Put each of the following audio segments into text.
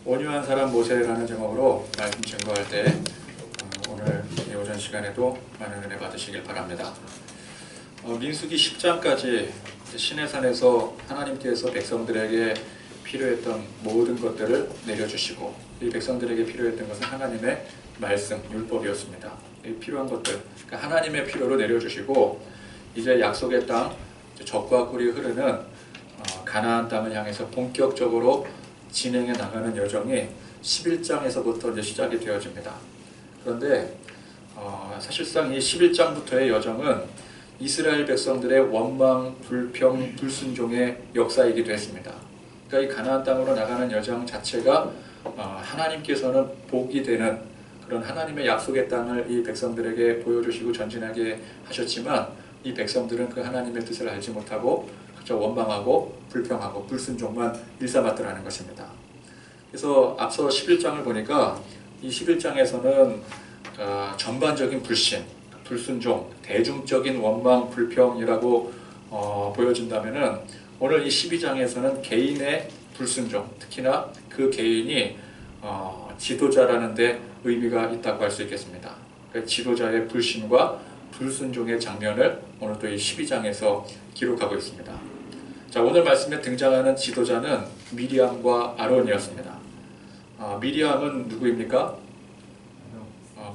온유한 사람 모세라는 제목으로 말씀 증거할 때 오늘 이 오전 시간에도 많은 은혜 받으시길 바랍니다. 민수기 10장까지 시내산에서 하나님께서 백성들에게 필요했던 모든 것들을 내려주시고 이 백성들에게 필요했던 것은 하나님의 말씀, 율법이었습니다. 이 필요한 것들, 그러니까 하나님의 필요로 내려주시고 이제 약속의 땅, 젖과 꿀이 흐르는 가나안 땅을 향해서 본격적으로 진행해 나가는 여정이 11장에서부터 이제 시작이 되어집니다. 그런데 사실상 이 11장부터의 여정은 이스라엘 백성들의 원망, 불평, 불순종의 역사이기도 했습니다. 그러니까 이 가나안 땅으로 나가는 여정 자체가 하나님께서는 복이 되는 그런 하나님의 약속의 땅을 이 백성들에게 보여주시고 전진하게 하셨지만 이 백성들은 그 하나님의 뜻을 알지 못하고 그저 원망하고 불평하고 불순종만 일삼았더라는 것입니다. 그래서 앞서 11장을 보니까 이 11장에서는 전반적인 불신, 불순종, 대중적인 원망, 불평이라고 보여진다면은 오늘 이 12장에서는 개인의 불순종, 특히나 그 개인이 지도자라는 데 의미가 있다고 할 수 있겠습니다. 그러니까 지도자의 불신과 불순종의 장면을 오늘 또 이 12장에서 기록하고 있습니다. 자, 오늘 말씀에 등장하는 지도자는 미리암과 아론이었습니다. 미리암은 누구입니까?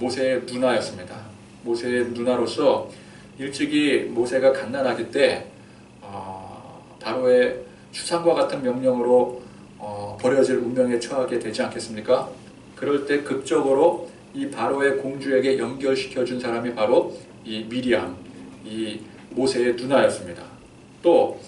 모세의 누나였습니다. 모세의 누나로서 일찍이 모세가 갓난아기 때 바로의 추상과 같은 명령으로 버려질 운명에 처하게 되지 않겠습니까? 그럴 때 극적으로 이 바로의 공주에게 연결시켜준 사람이 바로 이 미리암, 이 모세의 누나였습니다. 또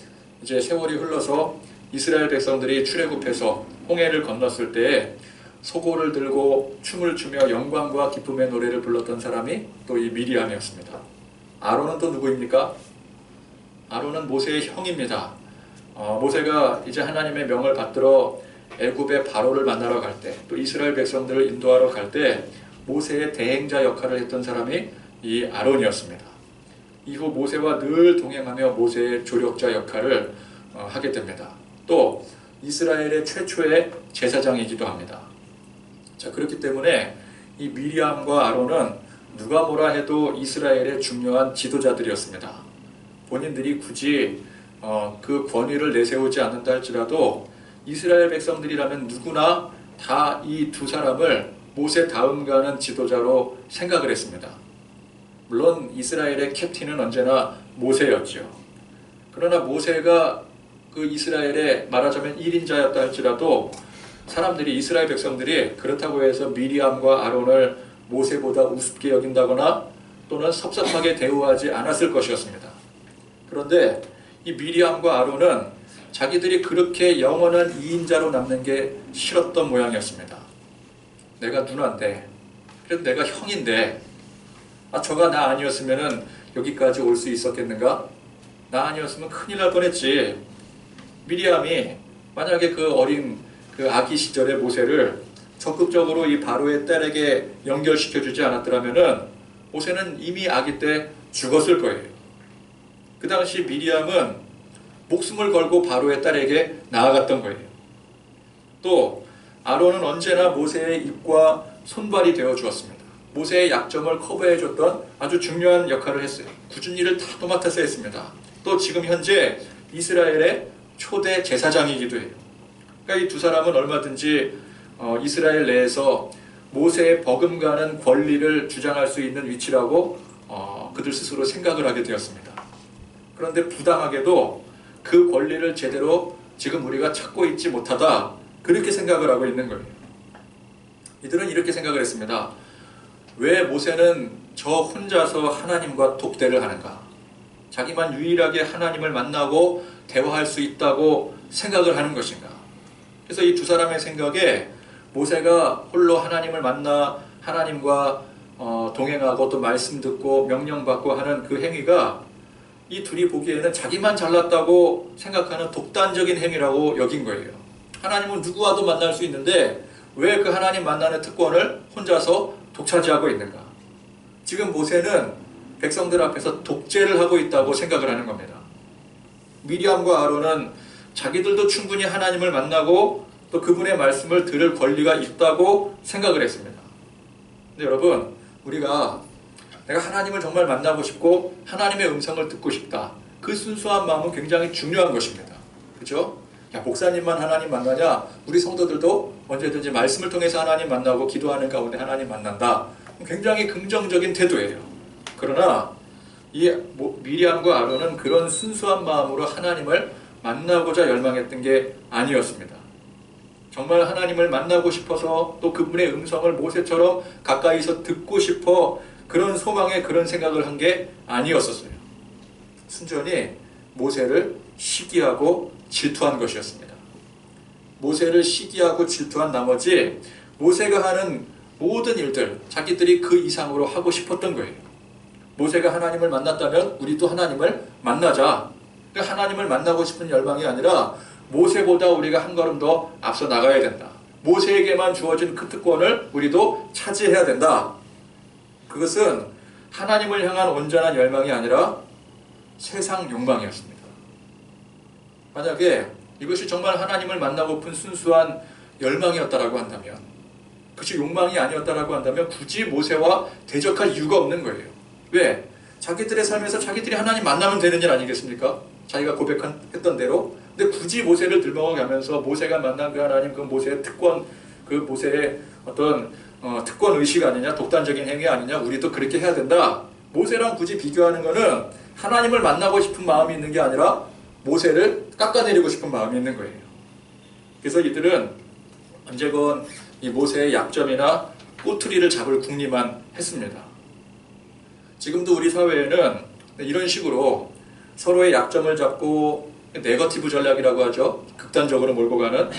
이제 세월이 흘러서 이스라엘 백성들이 출애굽해서 홍해를 건넜을 때 소고를 들고 춤을 추며 영광과 기쁨의 노래를 불렀던 사람이 또 이 미리암이었습니다. 아론은 또 누구입니까? 아론은 모세의 형입니다. 모세가 이제 하나님의 명을 받들어 애굽의 바로를 만나러 갈 때, 또 이스라엘 백성들을 인도하러 갈 때 모세의 대행자 역할을 했던 사람이 이 아론이었습니다. 이후 모세와 늘 동행하며 모세의 조력자 역할을 하게 됩니다. 또 이스라엘의 최초의 제사장이기도 합니다. 자, 그렇기 때문에 이 미리암과 아론은 누가 뭐라 해도 이스라엘의 중요한 지도자들이었습니다. 본인들이 굳이 그 권위를 내세우지 않는다 할지라도 이스라엘 백성들이라면 누구나 다 이 두 사람을 모세 다음 가는 지도자로 생각을 했습니다. 물론 이스라엘의 캡틴은 언제나 모세였죠. 그러나 모세가 그 이스라엘의 말하자면 1인자였다 할지라도 사람들이, 이스라엘 백성들이 그렇다고 해서 미리암과 아론을 모세보다 우습게 여긴다거나 또는 섭섭하게 대우하지 않았을 것이었습니다. 그런데 이 미리암과 아론은 자기들이 그렇게 영원한 2인자로 남는 게 싫었던 모양이었습니다. 내가 누나인데, 그래도 내가 형인데, 저가 나 아니었으면 여기까지 올 수 있었겠는가? 나 아니었으면 큰일 날 뻔했지. 미리암이 만약에 그 어린 그 아기 시절의 모세를 적극적으로 이 바로의 딸에게 연결시켜주지 않았더라면은 모세는 이미 아기 때 죽었을 거예요. 그 당시 미리암은 목숨을 걸고 바로의 딸에게 나아갔던 거예요. 또 아론은 언제나 모세의 입과 손발이 되어 주었습니다. 모세의 약점을 커버해줬던 아주 중요한 역할을 했어요. 굳은 일을 다 도맡아서 했습니다. 또 지금 현재 이스라엘의 초대 제사장이기도 해요. 그러니까 이 두 사람은 얼마든지 이스라엘 내에서 모세의 버금가는 권리를 주장할 수 있는 위치라고 그들 스스로 생각을 하게 되었습니다. 그런데 부당하게도 그 권리를 제대로 지금 우리가 찾고 있지 못하다, 그렇게 생각을 하고 있는 거예요. 이들은 이렇게 생각을 했습니다. 왜 모세는 저 혼자서 하나님과 독대를 하는가? 자기만 유일하게 하나님을 만나고 대화할 수 있다고 생각을 하는 것인가? 그래서 이 두 사람의 생각에 모세가 홀로 하나님을 만나 하나님과 동행하고 또 말씀 듣고 명령받고 하는 그 행위가 이 둘이 보기에는 자기만 잘났다고 생각하는 독단적인 행위라고 여긴 거예요. 하나님은 누구와도 만날 수 있는데 왜 그 하나님 만나는 특권을 혼자서 독차지하고 있는가? 지금 모세는 백성들 앞에서 독재를 하고 있다고 생각을 하는 겁니다. 미리암과 아론은 자기들도 충분히 하나님을 만나고 또 그분의 말씀을 들을 권리가 있다고 생각을 했습니다. 근데 여러분, 우리가 내가 하나님을 정말 만나고 싶고 하나님의 음성을 듣고 싶다. 그 순수한 마음은 굉장히 중요한 것입니다. 그렇죠? 야, 목사님만 하나님 만나냐? 우리 성도들도 언제든지 말씀을 통해서 하나님 만나고 기도하는 가운데 하나님 만난다. 굉장히 긍정적인 태도예요. 그러나 이 미리암과 아론은 그런 순수한 마음으로 하나님을 만나고자 열망했던 게 아니었습니다. 정말 하나님을 만나고 싶어서 또 그분의 음성을 모세처럼 가까이서 듣고 싶어 그런 소망에 그런 생각을 한 게 아니었었어요. 순전히 모세를 시기하고 질투한 것이었습니다. 모세를 시기하고 질투한 나머지 모세가 하는 모든 일들 자기들이 그 이상으로 하고 싶었던 거예요. 모세가 하나님을 만났다면 우리도 하나님을 만나자. 하나님을 만나고 싶은 열망이 아니라 모세보다 우리가 한 걸음 더 앞서 나가야 된다. 모세에게만 주어진 그 특권을 우리도 차지해야 된다. 그것은 하나님을 향한 온전한 열망이 아니라 세상 욕망이었습니다. 만약에 이것이 정말 하나님을 만나고픈 순수한 열망이었다라고 한다면, 그것이 욕망이 아니었다라고 한다면 굳이 모세와 대적할 이유가 없는 거예요. 왜? 자기들의 삶에서 자기들이 하나님 만나면 되는 일 아니겠습니까? 자기가 고백했던 대로. 근데 굳이 모세를 들먹어가면서 모세가 만난 그 하나님, 그 모세의 특권, 그 모세의 어떤 특권 의식 아니냐, 독단적인 행위 아니냐, 우리도 그렇게 해야 된다. 모세랑 굳이 비교하는 것은 하나님을 만나고 싶은 마음이 있는 게 아니라 모세를 깎아내리고 싶은 마음이 있는 거예요. 그래서 이들은 언제건 이 모세의 약점이나 꼬투리를 잡을 궁리만 했습니다. 지금도 우리 사회에는 이런 식으로 서로의 약점을 잡고 네거티브 전략이라고 하죠. 극단적으로 몰고 가는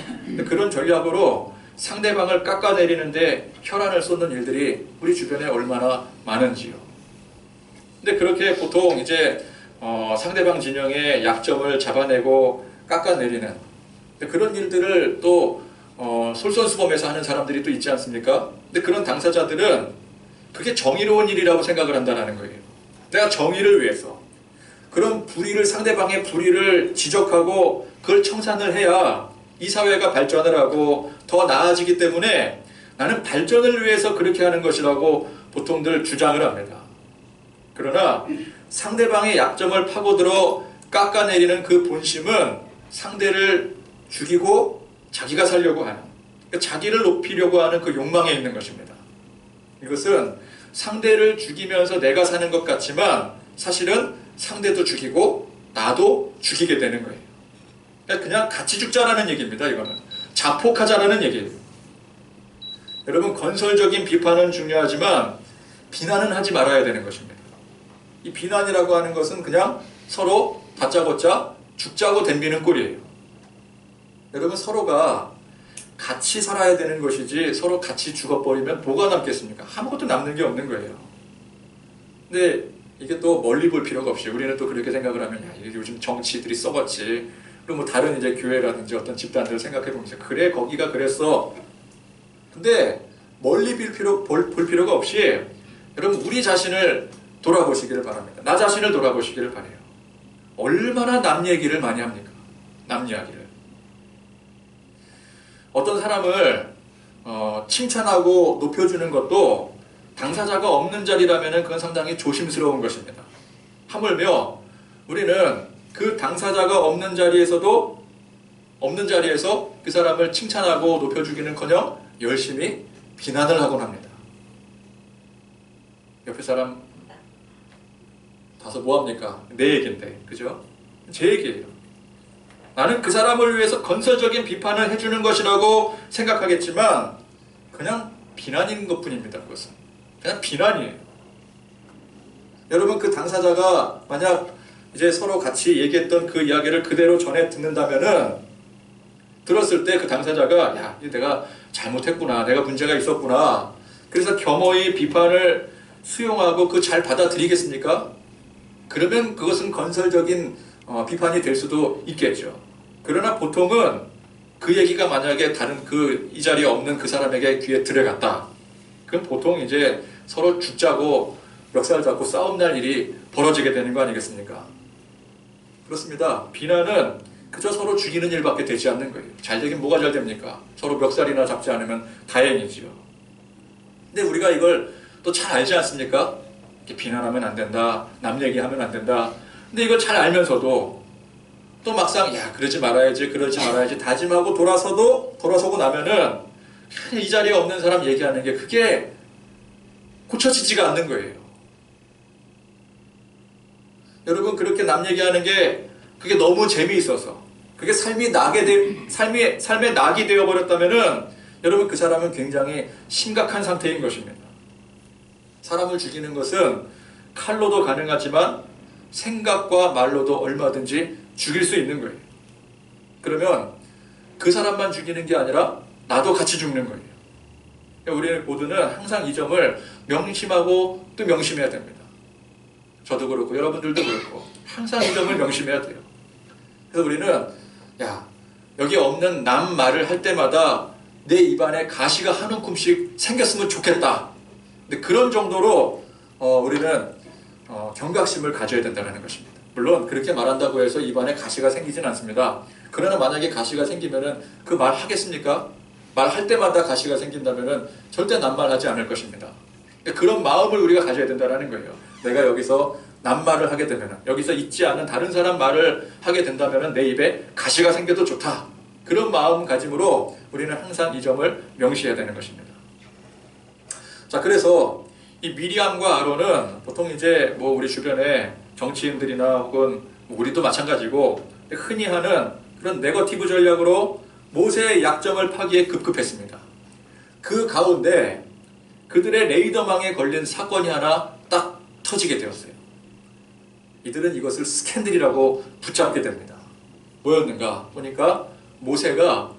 그런 전략으로 상대방을 깎아내리는데 혈안을 쏟는 일들이 우리 주변에 얼마나 많은지요. 근데 그렇게 보통 이제 상대방 진영의 약점을 잡아내고 깎아내리는 그런 일들을 또 솔선수범해서 하는 사람들이 또 있지 않습니까? 근데 그런 당사자들은 그게 정의로운 일이라고 생각을 한다는 거예요. 내가 정의를 위해서 그런 불의를, 상대방의 불의를 지적하고 그걸 청산을 해야 이 사회가 발전을 하고 더 나아지기 때문에 나는 발전을 위해서 그렇게 하는 것이라고 보통들 주장을 합니다. 그러나 상대방의 약점을 파고들어 깎아내리는 그 본심은 상대를 죽이고 자기가 살려고 하는, 자기를 높이려고 하는 그 욕망에 있는 것입니다. 이것은 상대를 죽이면서 내가 사는 것 같지만 사실은 상대도 죽이고 나도 죽이게 되는 거예요. 그냥 같이 죽자라는 얘기입니다. 이거는 자폭하자라는 얘기예요. 여러분, 건설적인 비판은 중요하지만 비난은 하지 말아야 되는 것입니다. 이 비난이라고 하는 것은 그냥 서로 다짜고짜 죽자고 덤비는 꼴이에요. 여러분, 서로가 같이 살아야 되는 것이지 서로 같이 죽어버리면 뭐가 남겠습니까? 아무것도 남는 게 없는 거예요. 근데 이게 또 멀리 볼 필요가 없이 우리는 또 그렇게 생각을 하면 야, 요즘 정치들이 썩었지. 그리고 뭐 다른 이제 교회라든지 어떤 집단들을 생각해 보면서 그래, 거기가 그랬어. 근데 멀리 볼 필요가 없이 여러분, 우리 자신을 돌아보시기를 바랍니다. 나 자신을 돌아보시기를 바라요. 얼마나 남 얘기를 많이 합니까? 남 이야기를. 어떤 사람을 칭찬하고 높여주는 것도 당사자가 없는 자리라면 그건 상당히 조심스러운 것입니다. 하물며 우리는 그 당사자가 없는 자리에서 그 사람을 칭찬하고 높여주기는커녕 열심히 비난을 하곤 합니다. 옆에 사람 다소 뭐합니까? 내 얘기인데, 그죠? 제 얘기예요. 나는 그 사람을 위해서 건설적인 비판을 해주는 것이라고 생각하겠지만 그냥 비난인 것뿐입니다. 그것은 그냥 비난이에요. 여러분, 그 당사자가 만약 이제 서로 같이 얘기했던 그 이야기를 그대로 전해 듣는다면은, 들었을 때 그 당사자가 야, 내가 잘못했구나, 내가 문제가 있었구나, 그래서 겸허히 비판을 수용하고 그 잘 받아들이겠습니까? 그러면 그것은 건설적인 비판이 될 수도 있겠죠. 그러나 보통은 그 얘기가 만약에 다른 이 자리에 없는 그 사람에게 귀에 들어갔다. 그럼 보통 이제 서로 죽자고 멱살 잡고 싸움 날 일이 벌어지게 되는 거 아니겠습니까? 그렇습니다. 비난은 그저 서로 죽이는 일밖에 되지 않는 거예요. 잘 되긴 뭐가 잘 됩니까? 서로 멱살이나 잡지 않으면 다행이지요. 근데 우리가 이걸 또 잘 알지 않습니까? 이렇게 비난하면 안 된다, 남 얘기하면 안 된다. 근데 이걸 잘 알면서도 또 막상 야 그러지 말아야지 그러지 말아야지 다짐하고 돌아서고 나면은 이 자리에 없는 사람 얘기하는 게 그게 고쳐지지가 않는 거예요. 여러분 그렇게 남 얘기하는 게 그게 너무 재미있어서 그게 삶의 낙이 되어버렸다면은 여러분 그 사람은 굉장히 심각한 상태인 것입니다. 사람을 죽이는 것은 칼로도 가능하지만 생각과 말로도 얼마든지 죽일 수 있는 거예요. 그러면 그 사람만 죽이는 게 아니라 나도 같이 죽는 거예요. 우리 모두는 항상 이 점을 명심하고 또 명심해야 됩니다. 저도 그렇고 여러분들도 그렇고 항상 이 점을 명심해야 돼요. 그래서 우리는 여기 없는 남 말을 할 때마다 내 입안에 가시가 한 움큼씩 생겼으면 좋겠다. 근데 그런 정도로 우리는 경각심을 가져야 된다는 것입니다. 물론 그렇게 말한다고 해서 입안에 가시가 생기진 않습니다. 그러나 만약에 가시가 생기면은 그 말 하겠습니까? 말할 때마다 가시가 생긴다면은 절대 남말하지 않을 것입니다. 그런 마음을 우리가 가져야 된다는 거예요. 내가 여기서 남말을 하게 되면은, 여기서 있지 않은 다른 사람 말을 하게 된다면은 내 입에 가시가 생겨도 좋다. 그런 마음가짐으로 우리는 항상 이 점을 명시해야 되는 것입니다. 자, 그래서 이 미리암과 아론은 보통 이제 뭐 우리 주변에 정치인들이나 혹은 우리도 마찬가지고 흔히 하는 그런 네거티브 전략으로 모세의 약점을 파기에 급급했습니다. 그 가운데 그들의 레이더망에 걸린 사건이 하나 딱 터지게 되었어요. 이들은 이것을 스캔들이라고 붙잡게 됩니다. 뭐였는가 보니까 모세가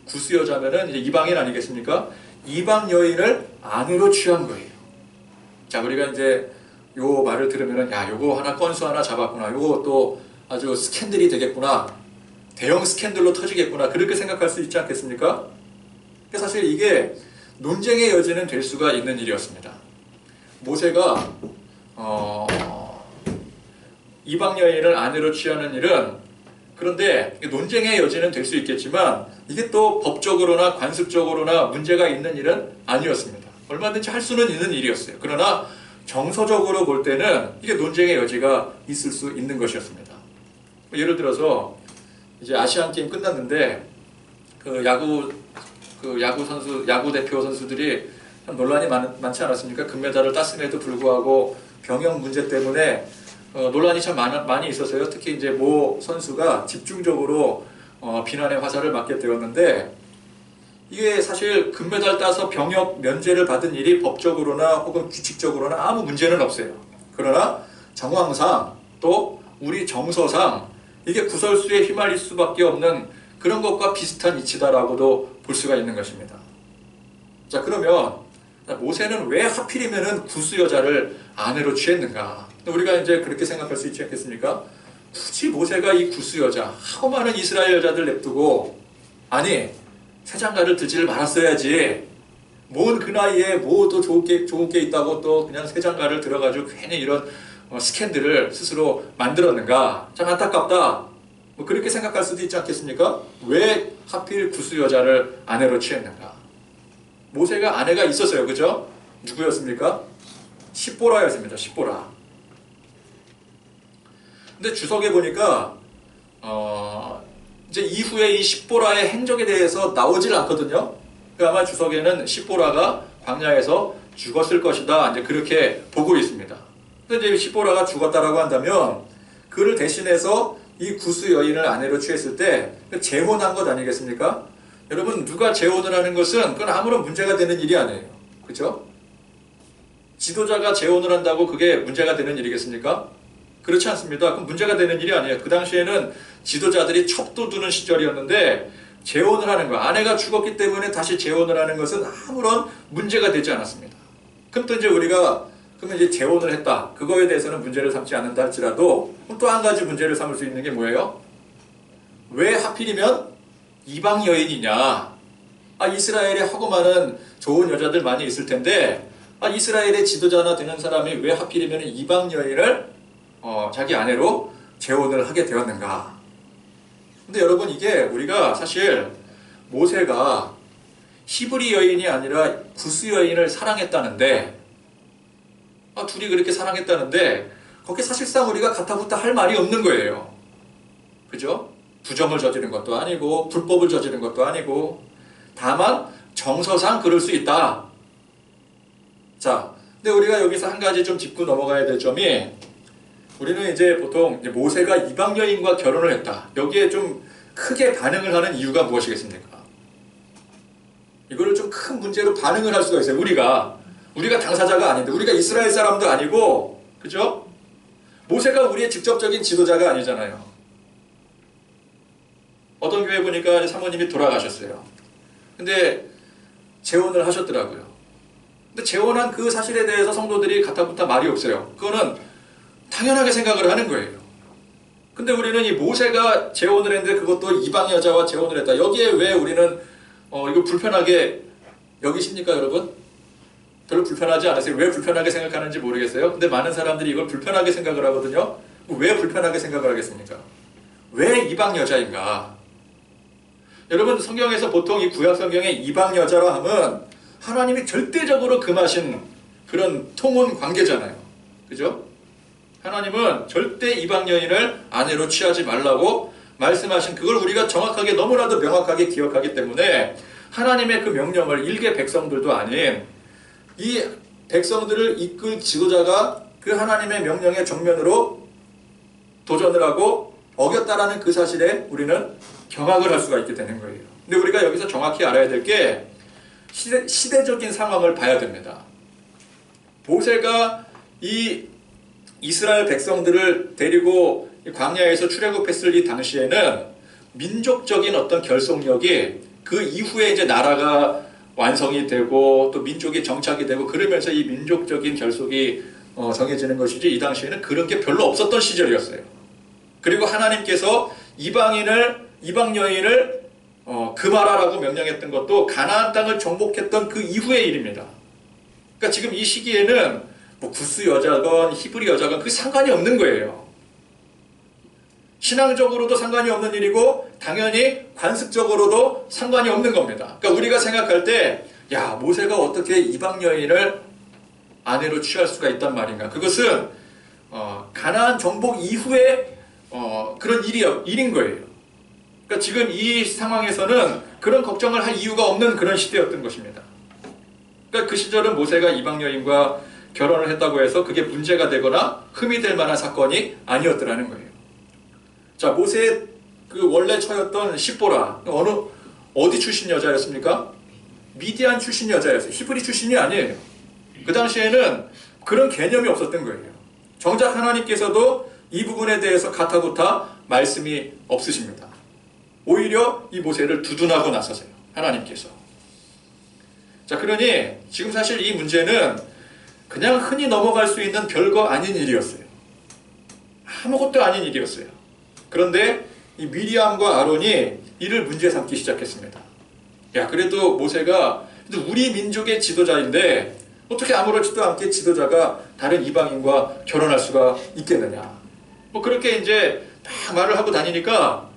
구수여자면은 이제 이방인 아니겠습니까? 이방 여인을 아내로 취한 거예요. 자, 우리가 이제 요 말을 들으면은 요거 하나 건수 하나 잡았구나. 요거 또 아주 스캔들이 되겠구나. 대형 스캔들로 터지겠구나. 그렇게 생각할 수 있지 않겠습니까? 사실 이게 논쟁의 여지는 될 수가 있는 일이었습니다. 모세가 이방 여인을 아내로 취하는 일은, 그런데 논쟁의 여지는 될 수 있겠지만 이게 또 법적으로나 관습적으로나 문제가 있는 일은 아니었습니다. 얼마든지 할 수는 있는 일이었어요. 그러나 정서적으로 볼 때는 이게 논쟁의 여지가 있을 수 있는 것이었습니다. 예를 들어서 이제 아시안 게임 끝났는데 야구 대표 선수들이 논란이 많지 않았습니까? 금메달을 땄음에도 불구하고 병역 문제 때문에 논란이 참 많이 있었어요. 특히 이제 모 선수가 집중적으로 비난의 화살을 맞게 되었는데, 이게 사실 금메달 따서 병역 면제를 받은 일이 법적으로나 혹은 규칙적으로나 아무 문제는 없어요. 그러나 정황상 또 우리 정서상 이게 구설수에 휘말릴 수밖에 없는 그런 것과 비슷한 이치다라고도 볼 수가 있는 것입니다. 자, 그러면 모세는 왜 하필이면은 구수 여자를 아내로 취했는가? 우리가 이제 그렇게 생각할 수 있지 않겠습니까? 굳이 모세가 이 구수 여자, 하고 많은 이스라엘 여자들 냅두고, 아니 새장가를 드지를 말았어야지. 뭔 그 나이에 뭐 또 좋은 게 있다고 또 그냥 새장가를 들어가지고 괜히 이런 스캔들을 스스로 만들었는가? 참 안타깝다. 뭐 그렇게 생각할 수도 있지 않겠습니까? 왜 하필 구수 여자를 아내로 취했는가? 모세가 아내가 있었어요, 그죠? 누구였습니까? 십보라였습니다. 십보라. 근데 주석에 보니까 이제 이후에 이 십보라의 행적에 대해서 나오질 않거든요. 아마 주석에는 십보라가 광야에서 죽었을 것이다, 이제 그렇게 보고 있습니다. 근데 이제 십보라가 죽었다라고 한다면 그를 대신해서 이 구수 여인을 아내로 취했을 때 재혼한 것 아니겠습니까? 여러분, 누가 재혼을 하는 것은 그건 아무런 문제가 되는 일이 아니에요. 그렇죠? 지도자가 재혼을 한다고 그게 문제가 되는 일이겠습니까? 그렇지 않습니다. 그럼 문제가 되는 일이 아니에요. 그 당시에는 지도자들이 첩도 두는 시절이었는데 재혼을 하는 거, 아내가 죽었기 때문에 다시 재혼을 하는 것은 아무런 문제가 되지 않았습니다. 그럼 또 이제 우리가 그러면 이제 재혼을 했다, 그거에 대해서는 문제를 삼지 않는다 할지라도 또 한 가지 문제를 삼을 수 있는 게 뭐예요? 왜 하필이면 이방 여인이냐? 이스라엘에 하고 많은 좋은 여자들 많이 있을 텐데 이스라엘의 지도자나 되는 사람이 왜 하필이면 이방 여인을 자기 아내로 재혼을 하게 되었는가? 근데 여러분 이게 우리가 사실 모세가 히브리 여인이 아니라 구스 여인을 사랑했다는데 둘이 그렇게 사랑했다는데 거기에 사실상 우리가 가타부타 할 말이 없는 거예요. 그죠? 부정을 저지른 것도 아니고 불법을 저지른 것도 아니고 다만 정서상 그럴 수 있다. 자, 근데 우리가 여기서 한 가지 좀 짚고 넘어가야 될 점이 우리는 이제 보통 모세가 이방 여인과 결혼을 했다. 여기에 좀 크게 반응을 하는 이유가 무엇이겠습니까? 이거를 좀 큰 문제로 반응을 할 수가 있어요. 우리가 당사자가 아닌데 우리가 이스라엘 사람도 아니고 그죠? 모세가 우리의 직접적인 지도자가 아니잖아요. 어떤 교회 보니까 사모님이 돌아가셨어요. 근데 재혼을 하셨더라고요. 근데 재혼한 그 사실에 대해서 성도들이 가타부타 말이 없어요. 그거는 당연하게 생각을 하는 거예요. 근데 우리는 이 모세가 재혼을 했는데 그것도 이방 여자와 재혼을 했다. 여기에 왜 우리는 이거 불편하게 여기십니까, 여러분? 별로 불편하지 않으세요? 왜 불편하게 생각하는지 모르겠어요. 근데 많은 사람들이 이걸 불편하게 생각을 하거든요. 왜 불편하게 생각을 하겠습니까? 왜 이방 여자인가? 여러분 성경에서 보통 이 구약 성경에 이방 여자라 하면 하나님이 절대적으로 금하신 그런 통혼 관계잖아요. 그죠? 하나님은 절대 이방 여인을 아내로 취하지 말라고 말씀하신 그걸 우리가 정확하게 너무나도 명확하게 기억하기 때문에 하나님의 그 명령을 일개 백성들도 아닌 이 백성들을 이끌 지도자가 그 하나님의 명령에 정면으로 도전을 하고 어겼다라는 그 사실에 우리는 경악을 할 수가 있게 되는 거예요. 근데 우리가 여기서 정확히 알아야 될 게 시대적인 상황을 봐야 됩니다. 모세가 이 이스라엘 백성들을 데리고 광야에서 출애굽했을 이 당시에는 민족적인 어떤 결속력이 그 이후에 이제 나라가 완성이 되고 또 민족이 정착이 되고 그러면서 이 민족적인 결속이 정해지는 것이지 이 당시에는 그런 게 별로 없었던 시절이었어요. 그리고 하나님께서 이방 여인을 금하라라고 명령했던 것도 가나안 땅을 정복했던 그 이후의 일입니다. 그러니까 지금 이 시기에는 뭐 구스 여자건 히브리 여자건 그 상관이 없는 거예요. 신앙적으로도 상관이 없는 일이고 당연히 관습적으로도 상관이 없는 겁니다. 그러니까 우리가 생각할 때 야, 모세가 어떻게 이방 여인을 아내로 취할 수가 있단 말인가? 그것은 가나안 정복 이후에 그런 일인 거예요. 그러니까 지금 이 상황에서는 그런 걱정을 할 이유가 없는 그런 시대였던 것입니다. 그러니까 그 시절은 모세가 이방 여인과 결혼을 했다고 해서 그게 문제가 되거나 흠이 될 만한 사건이 아니었더라는 거예요. 자, 모세의 그 원래 처였던 십보라 어디 출신 여자였습니까? 미디안 출신 여자였어요. 히브리 출신이 아니에요. 그 당시에는 그런 개념이 없었던 거예요. 정작 하나님께서도 이 부분에 대해서 가타부타 말씀이 없으십니다. 오히려 이 모세를 두둔하고 나서세요. 하나님께서. 자, 그러니 지금 사실 이 문제는 그냥 흔히 넘어갈 수 있는 별거 아닌 일이었어요. 아무것도 아닌 일이었어요. 그런데 이 미리암과 아론이 이를 문제 삼기 시작했습니다. 야, 그래도 모세가 우리 민족의 지도자인데 어떻게 아무렇지도 않게 지도자가 다른 이방인과 결혼할 수가 있겠느냐. 뭐 그렇게 이제 막 말을 하고 다니니까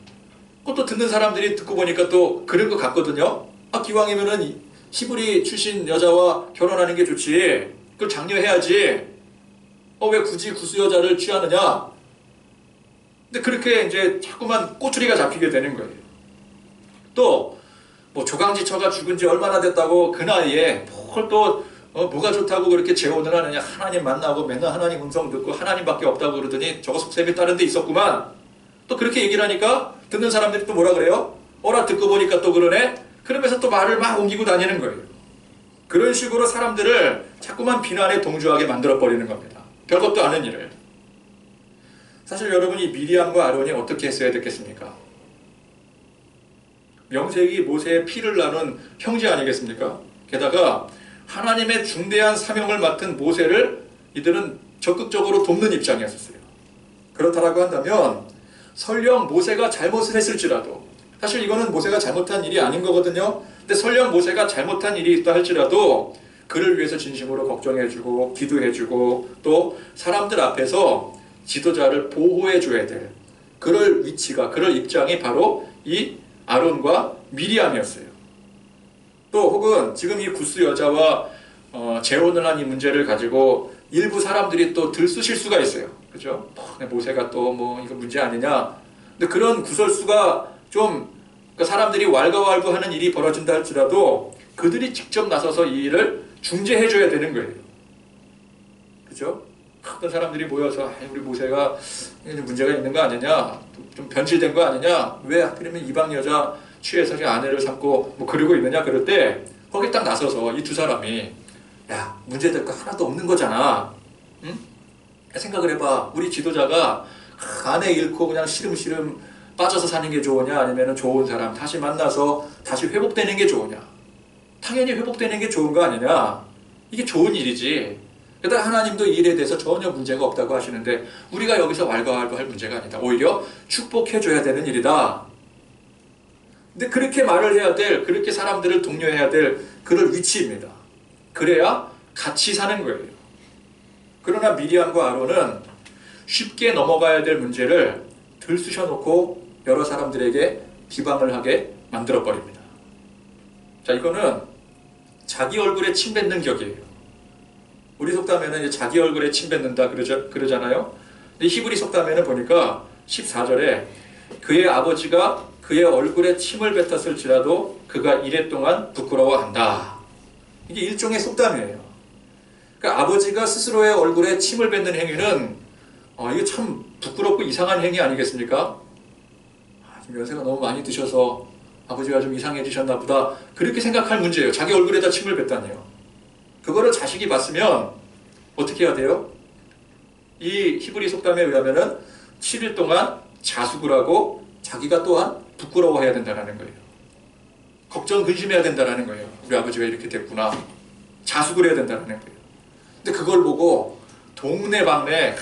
그것도 듣는 사람들이 듣고 보니까 또 그런 것 같거든요. 기왕이면은 히브리 출신 여자와 결혼하는 게 좋지. 그걸 장려해야지. 왜 굳이 구스 여자를 취하느냐. 근데 그렇게 이제 자꾸만 꼬투리가 잡히게 되는 거예요. 또 뭐 조강지처가 죽은 지 얼마나 됐다고 그 나이에 뭘 또 뭐가 좋다고 그렇게 재혼을 하느냐. 하나님 만나고 맨날 하나님 음성 듣고 하나님밖에 없다고 그러더니 저거 속셈이 다른 데 있었구만. 또 그렇게 얘기를 하니까 듣는 사람들이 또 뭐라 그래요? 어라 듣고 보니까 또 그러네? 그러면서 또 말을 막 옮기고 다니는 거예요. 그런 식으로 사람들을 자꾸만 비난에 동조하게 만들어버리는 겁니다. 별것도 아닌 일을. 사실 여러분이 미리암과 아론이 어떻게 했어야 됐겠습니까? 명색이 모세의 피를 나눈 형제 아니겠습니까? 게다가 하나님의 중대한 사명을 맡은 모세를 이들은 적극적으로 돕는 입장이었어요. 그렇다라고 한다면 설령 모세가 잘못을 했을지라도, 사실 이거는 모세가 잘못한 일이 아닌 거거든요. 근데 설령 모세가 잘못한 일이 있다 할지라도 그를 위해서 진심으로 걱정해주고 기도해주고 또 사람들 앞에서 지도자를 보호해줘야 될 그럴 위치가, 그럴 입장이 바로 이 아론과 미리암이었어요. 또 혹은 지금 이 구스 여자와 재혼을 한 이 문제를 가지고 일부 사람들이 또 들쑤실 수가 있어요. 그죠? 모세가 또 뭐 이거 문제 아니냐. 근데 그런 구설수가 좀 그러니까 사람들이 왈가왈부하는 일이 벌어진다 할지라도 그들이 직접 나서서 이 일을 중재해줘야 되는 거예요. 그죠? 어떤 사람들이 모여서 우리 모세가 문제가 있는 거 아니냐, 좀 변질된 거 아니냐, 왜 하필이면 이방 여자 취해서 아내를 삼고 뭐 그러고 있느냐 그럴 때 거기 딱 나서서 이 두 사람이 야 문제될 거 하나도 없는 거잖아. 응? 생각을 해봐. 우리 지도자가 아내 잃고 그냥 시름시름 빠져서 사는 게 좋으냐 아니면 좋은 사람 다시 만나서 다시 회복되는 게 좋으냐. 당연히 회복되는 게 좋은 거 아니냐. 이게 좋은 일이지. 게다가 하나님도 이 일에 대해서 전혀 문제가 없다고 하시는데 우리가 여기서 왈가왈부할 문제가 아니다. 오히려 축복해줘야 되는 일이다. 근데 그렇게 말을 해야 될, 그렇게 사람들을 독려해야 될 그럴 위치입니다. 그래야 같이 사는 거예요. 그러나 미리암과 아론은 쉽게 넘어가야 될 문제를 들쑤셔놓고 여러 사람들에게 비방을 하게 만들어버립니다. 자, 이거는 자기 얼굴에 침 뱉는 격이에요. 우리 속담에는 이제 자기 얼굴에 침 뱉는다 그러잖아요. 근데 히브리 속담에는 보니까 14절에 그의 아버지가 그의 얼굴에 침을 뱉었을지라도 그가 이랫동안 부끄러워한다. 이게 일종의 속담이에요. 그러니까 아버지가 스스로의 얼굴에 침을 뱉는 행위는 이게 참 부끄럽고 이상한 행위 아니겠습니까? 지금 연세가 너무 많이 드셔서 아버지가 좀 이상해지셨나 보다 그렇게 생각할 문제예요. 자기 얼굴에다 침을 뱉다니요. 그거를 자식이 봤으면 어떻게 해야 돼요? 이 히브리 속담에 의하면은 7일 동안 자숙을 하고 자기가 또한 부끄러워해야 된다는 거예요. 걱정 근심해야 된다는 거예요. 우리 아버지가 이렇게 됐구나. 자숙을 해야 된다는 거예요. 근데 그걸 보고 동네방네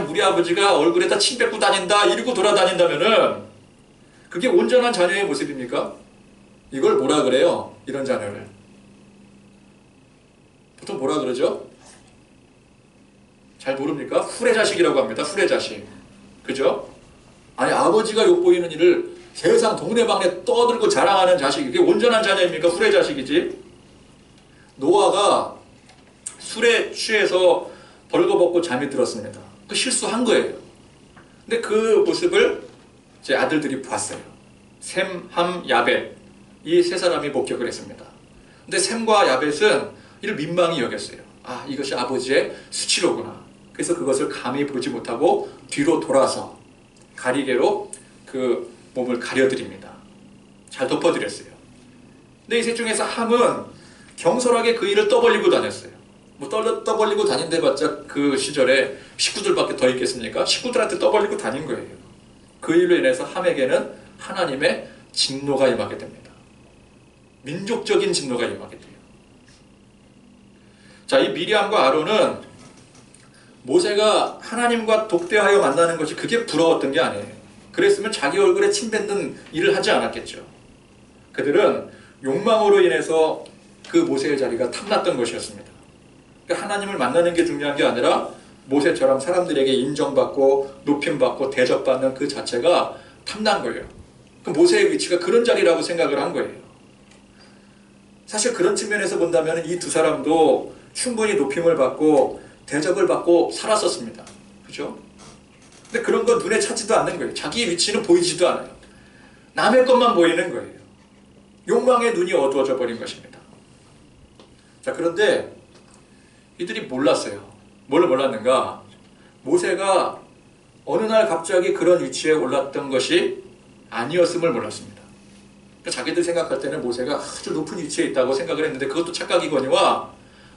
우리 아버지가 얼굴에다 침 뱉고 다닌다 이러고 돌아다닌다면은 그게 온전한 자녀의 모습입니까? 이걸 뭐라 그래요? 이런 자녀를 보통 뭐라 그러죠? 잘 모릅니까? 후레자식이라고 합니다. 후레자식. 그죠? 아니 아버지가 욕보이는 일을 세상 동네방네 떠들고 자랑하는 자식, 이게 온전한 자녀입니까? 후레자식이지. 노아가 술에 취해서 벌거벗고 잠이 들었습니다. 그 실수한 거예요. 근데 그 모습을 제 아들들이 봤어요. 셈, 함, 야벳 이 세 사람이 목격을 했습니다. 근데 셈과 야벳은 이를 민망히 여겼어요. 아, 이것이 아버지의 수치로구나. 그래서 그것을 감히 보지 못하고 뒤로 돌아서 가리개로 그 몸을 가려드립니다. 잘 덮어드렸어요. 근데 이 셋 중에서 함은 경솔하게 그 일을 떠벌리고 다녔어요. 뭐 떠벌리고 다닌대봤자 그 시절에 식구들밖에 더 있겠습니까? 식구들한테 떠벌리고 다닌 거예요. 그 일로 인해서 함에게는 하나님의 진노가 임하게 됩니다. 민족적인 진노가 임하게 돼요. 자, 이 미리암과 아론은 모세가 하나님과 독대하여 만나는 것이 그게 부러웠던 게 아니에요. 그랬으면 자기 얼굴에 침 뱉는 일을 하지 않았겠죠. 그들은 욕망으로 인해서 그 모세의 자리가 탐났던 것이었습니다. 그러니까 하나님을 만나는 게 중요한 게 아니라 모세처럼 사람들에게 인정받고 높임받고 대접받는 그 자체가 탐난 거예요. 그 모세의 위치가 그런 자리라고 생각을 한 거예요. 사실 그런 측면에서 본다면 이 두 사람도 충분히 높임을 받고 대접을 받고 살았었습니다. 그죠? 근데 그런 건 눈에 차지도 않는 거예요. 자기 위치는 보이지도 않아요. 남의 것만 보이는 거예요. 욕망의 눈이 어두워져 버린 것입니다. 자, 그런데 이들이 몰랐어요. 뭘 몰랐는가? 모세가 어느 날 갑자기 그런 위치에 올랐던 것이 아니었음을 몰랐습니다. 그러니까 자기들 생각할 때는 모세가 아주 높은 위치에 있다고 생각을 했는데 그것도 착각이거니와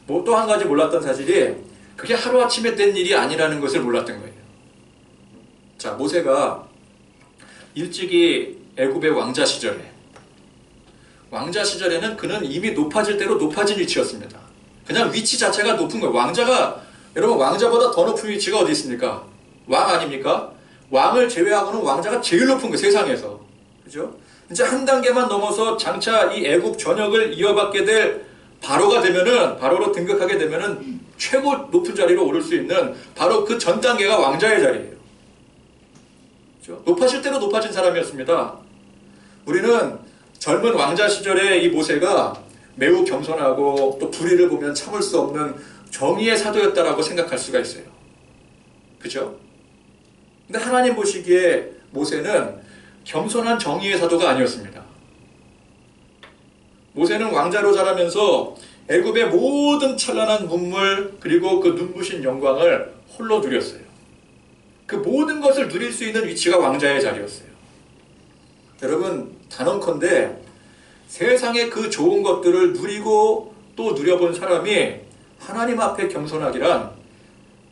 뭐 또 한 가지 몰랐던 사실이 그게 하루아침에 된 일이 아니라는 것을 몰랐던 거예요. 자, 모세가 일찍이 애굽의 왕자 시절에는 그는 이미 높아질 대로 높아진 위치였습니다. 그냥 위치 자체가 높은 거예요. 왕자가, 여러분 왕자보다 더 높은 위치가 어디 있습니까? 왕 아닙니까? 왕을 제외하고는 왕자가 제일 높은 거예요. 세상에서. 그죠? 이제 한 단계만 넘어서 장차 이 애굽 전역을 이어받게 될 바로가 되면은, 바로로 등극하게 되면은 최고 높은 자리로 오를 수 있는 바로 그 전 단계가 왕자의 자리예요. 그렇죠? 높아질 대로 높아진 사람이었습니다. 우리는 젊은 왕자 시절의 이 모세가 매우 겸손하고 또 불의를 보면 참을 수 없는 정의의 사도였다라고 생각할 수가 있어요. 그죠? 근데 하나님 보시기에 모세는 겸손한 정의의 사도가 아니었습니다. 모세는 왕자로 자라면서 애굽의 모든 찬란한 문물 그리고 그 눈부신 영광을 홀로 누렸어요. 그 모든 것을 누릴 수 있는 위치가 왕자의 자리였어요. 여러분 단언컨대 세상의 그 좋은 것들을 누리고 또 누려본 사람이 하나님 앞에 겸손하기란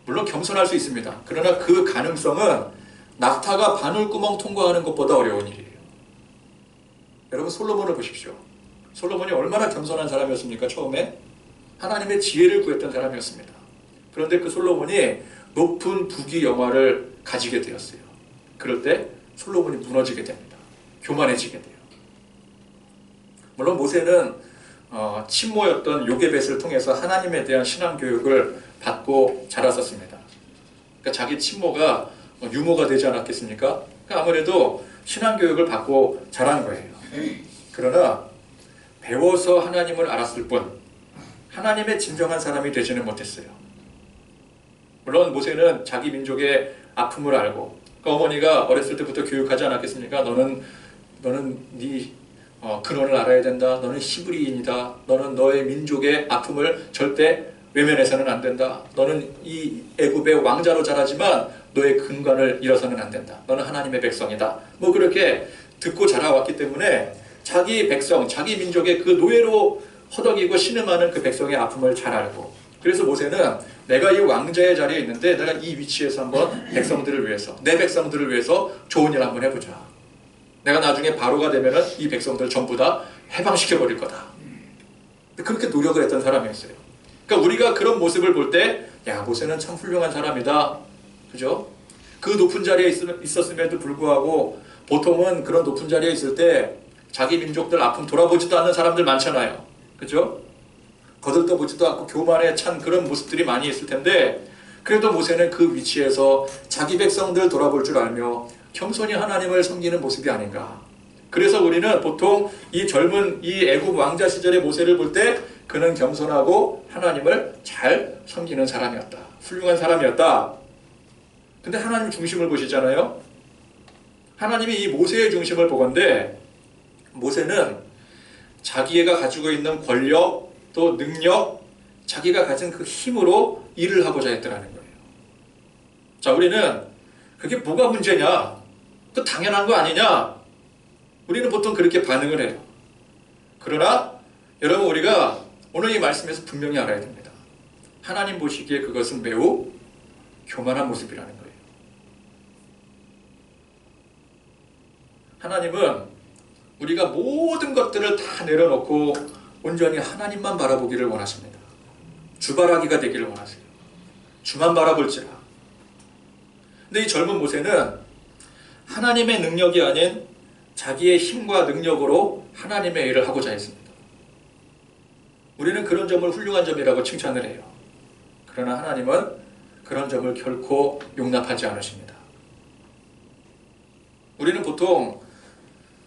물론 겸손할 수 있습니다. 그러나 그 가능성은 낙타가 바늘구멍 통과하는 것보다 어려운 일이에요. 여러분 솔로몬을 보십시오. 솔로몬이 얼마나 겸손한 사람이었습니까? 처음에 하나님의 지혜를 구했던 사람이었습니다. 그런데 그 솔로몬이 높은 부귀 영화를 가지게 되었어요. 그럴 때 솔로몬이 무너지게 됩니다. 교만해지게 돼요. 물론 모세는 친모였던 요게벳을 통해서 하나님에 대한 신앙교육을 받고 자랐었습니다. 그러니까 자기 친모가 유모가 되지 않았겠습니까? 그러니까 아무래도 신앙교육을 받고 자란 거예요. 그러나 배워서 하나님을 알았을 뿐 하나님의 진정한 사람이 되지는 못했어요. 물론 모세는 자기 민족의 아픔을 알고 그러니까 어머니가 어렸을 때부터 교육하지 않았겠습니까? 너는 네 근원을 알아야 된다. 너는 히브리인이다. 너는 너의 민족의 아픔을 절대 외면해서는 안 된다. 너는 이 애굽의 왕자로 자라지만 너의 근간을 잃어서는 안 된다. 너는 하나님의 백성이다. 뭐 그렇게 듣고 자라왔기 때문에 자기 백성, 자기 민족의 그 노예로 허덕이고 신음하는 그 백성의 아픔을 잘 알고 그래서 모세는 내가 이 왕자의 자리에 있는데 내가 이 위치에서 한번 백성들을 위해서 내 백성들을 위해서 좋은 일 한번 해보자. 내가 나중에 바로가 되면은 이 백성들 전부 다 해방시켜버릴 거다. 그렇게 노력을 했던 사람이었어요. 그러니까 우리가 그런 모습을 볼 때, 야, 모세는 참 훌륭한 사람이다. 그죠? 그 높은 자리에 있었음에도 불구하고 보통은 그런 높은 자리에 있을 때 자기 민족들 아픔 돌아보지도 않는 사람들 많잖아요. 그죠? 거들떠보지도 않고 교만에 찬 그런 모습들이 많이 있을 텐데 그래도 모세는 그 위치에서 자기 백성들 돌아볼 줄 알며 겸손히 하나님을 섬기는 모습이 아닌가. 그래서 우리는 보통 이 젊은 이 애굽 왕자 시절의 모세를 볼 때 그는 겸손하고 하나님을 잘 섬기는 사람이었다. 훌륭한 사람이었다. 근데 하나님 중심을 보시잖아요. 하나님이 이 모세의 중심을 보건대 모세는 자기가 가지고 있는 권력 또 능력 자기가 가진 그 힘으로 일을 하고자 했더라는 거예요. 자, 우리는 그게 뭐가 문제냐? 그 당연한 거 아니냐? 우리는 보통 그렇게 반응을 해요. 그러나 여러분 우리가 오늘 이 말씀에서 분명히 알아야 됩니다. 하나님 보시기에 그것은 매우 교만한 모습이라는 거예요. 하나님은 우리가 모든 것들을 다 내려놓고 온전히 하나님만 바라보기를 원하십니다. 주바라기가 되기를 원하세요. 주만 바라볼지라. 근데 이 젊은 모세는 하나님의 능력이 아닌 자기의 힘과 능력으로 하나님의 일을 하고자 했습니다. 우리는 그런 점을 훌륭한 점이라고 칭찬을 해요. 그러나 하나님은 그런 점을 결코 용납하지 않으십니다. 우리는 보통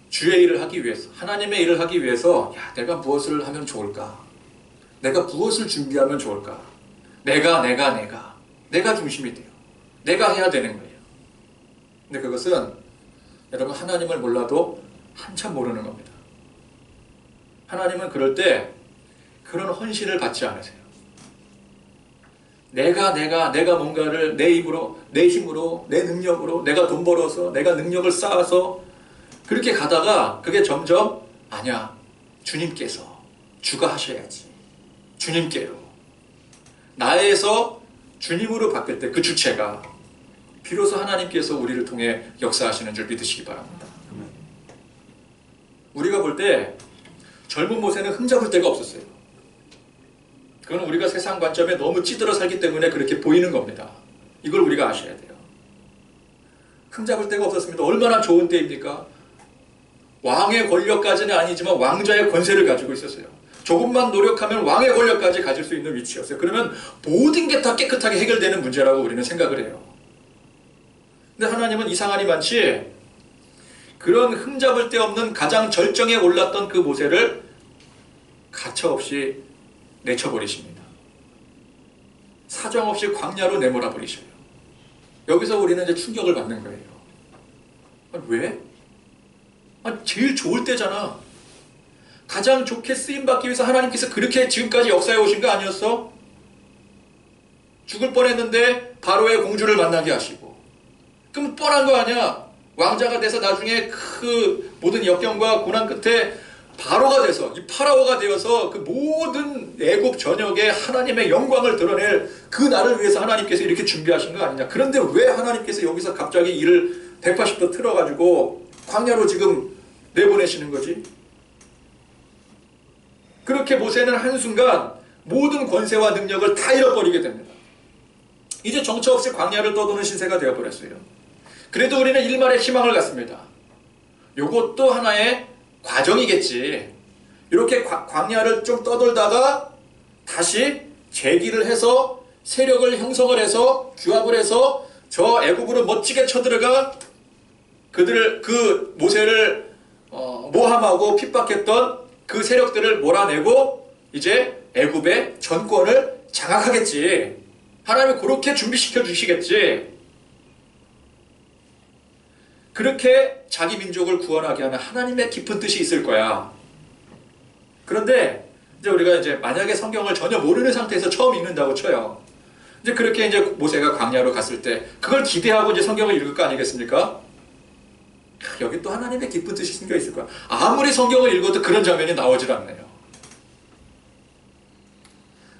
주의 일을 하기 위해서, 하나님의 일을 하기 위해서 내가 무엇을 하면 좋을까? 내가 무엇을 준비하면 좋을까? 내가 중심이 돼요. 내가 해야 되는 거예요. 근데 그것은 여러분 하나님을 몰라도 한참 모르는 겁니다. 하나님은 그럴 때 그런 헌신을 받지 않으세요. 내가 뭔가를 내 입으로, 내 힘으로, 내 능력으로, 내가 돈 벌어서, 내가 능력을 쌓아서 그렇게 가다가 그게 점점 아니야. 주님께서 주가 하셔야지. 주님께로. 나에서 주님으로 바뀔 때 그 주체가 비로소 하나님께서 우리를 통해 역사하시는 줄 믿으시기 바랍니다. 우리가 볼 때 젊은 모세는 흠잡을 데가 없었어요. 그건 우리가 세상 관점에 너무 찌들어 살기 때문에 그렇게 보이는 겁니다. 이걸 우리가 아셔야 돼요. 흠잡을 데가 없었습니다. 얼마나 좋은 때입니까? 왕의 권력까지는 아니지만 왕자의 권세를 가지고 있었어요. 조금만 노력하면 왕의 권력까지 가질 수 있는 위치였어요. 그러면 모든 게 다 깨끗하게 해결되는 문제라고 우리는 생각을 해요. 근데 하나님은 이상하니 많지 그런 흠잡을 데 없는 가장 절정에 올랐던 그 모세를 가차없이 내쳐버리십니다. 사정없이 광야로 내몰아 버리셔요. 여기서 우리는 이제 충격을 받는 거예요. 왜? 제일 좋을 때잖아. 가장 좋게 쓰임받기 위해서 하나님께서 그렇게 지금까지 역사해 오신 거 아니었어? 죽을 뻔했는데 바로의 공주를 만나게 하시고, 그럼 뻔한 거 아니야. 왕자가 돼서 나중에 그 모든 역경과 고난 끝에 바로가 돼서, 이 파라오가 되어서 그 모든 애굽 전역에 하나님의 영광을 드러낼 그 날을 위해서 하나님께서 이렇게 준비하신 거 아니냐. 그런데 왜 하나님께서 여기서 갑자기 이를 180도 틀어가지고 광야로 지금 내보내시는 거지? 그렇게 모세는 한순간 모든 권세와 능력을 다 잃어버리게 됩니다. 이제 정처 없이 광야를 떠도는 신세가 되어버렸어요. 그래도 우리는 일말의 희망을 갖습니다. 이것도 하나의 과정이겠지. 이렇게 광야를 좀 떠돌다가 다시 재기를 해서 세력을 형성을 해서 규합을 해서 저 애굽으로 멋지게 쳐들어가 그들을 그 모세를 모함하고 핍박했던 그 세력들을 몰아내고 이제 애굽의 전권을 장악하겠지. 하나님이 그렇게 준비시켜 주시겠지. 그렇게 자기 민족을 구원하게 하는 하나님의 깊은 뜻이 있을 거야. 그런데 이제 우리가 이제 만약에 성경을 전혀 모르는 상태에서 처음 읽는다고 쳐요. 이제 그렇게 이제 모세가 광야로 갔을 때 그걸 기대하고 이제 성경을 읽을 거 아니겠습니까? 여기 또 하나님의 깊은 뜻이 숨겨 있을 거야. 아무리 성경을 읽어도 그런 장면이 나오질 않네요.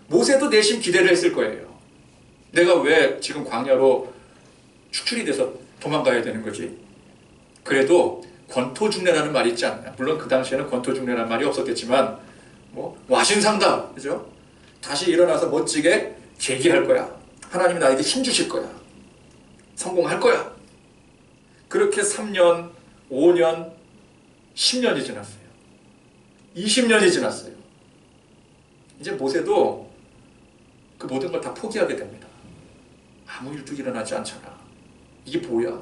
모세도 내심 기대를 했을 거예요. 내가 왜 지금 광야로 축출이 돼서 도망가야 되는 거지? 그래도 권토중례라는 말이 있지 않나요? 물론 그 당시에는 권토중례라는 말이 없었겠지만 뭐 와신상담, 그죠? 다시 일어나서 멋지게 재기할 거야. 하나님이 나에게 힘 주실 거야. 성공할 거야. 그렇게 3년, 5년, 10년이 지났어요. 20년이 지났어요. 이제 모세도 그 모든 걸 다 포기하게 됩니다. 아무 일도 일어나지 않잖아. 이게 뭐야?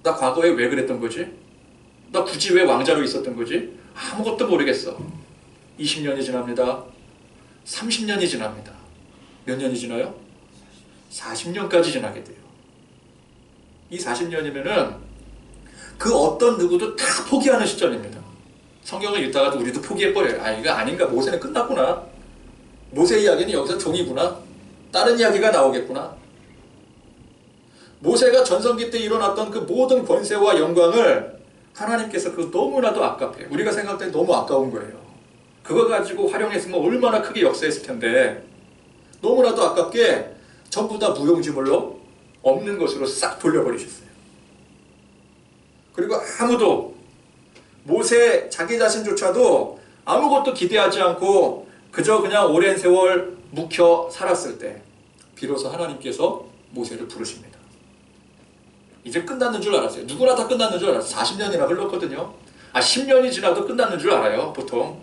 나 과거에 왜 그랬던 거지? 나 굳이 왜 왕자로 있었던 거지? 아무것도 모르겠어. 20년이 지납니다. 30년이 지납니다. 몇 년이 지나요? 40년까지 지나게 돼요. 이 40년이면은 그 어떤 누구도 다 포기하는 시점입니다. 성경을 읽다가도 우리도 포기해버려요. 아, 이거 아닌가? 모세는 끝났구나. 모세 이야기는 여기서 종이구나. 다른 이야기가 나오겠구나. 모세가 전성기 때 일어났던 그 모든 권세와 영광을 하나님께서 그 너무나도 아깝게, 우리가 생각할 때 너무 아까운 거예요. 그거 가지고 활용했으면 얼마나 크게 역사했을 텐데 너무나도 아깝게 전부 다 무용지물로 없는 것으로 싹 돌려버리셨어요. 그리고 아무도 모세 자기 자신조차도 아무것도 기대하지 않고 그저 그냥 오랜 세월 묵혀 살았을 때 비로소 하나님께서 모세를 부르십니다. 이제 끝났는 줄 알았어요. 누구나 다 끝났는 줄 알았어요. 40년이나 흘렀거든요. 10년이 지나도 끝났는 줄 알아요. 보통.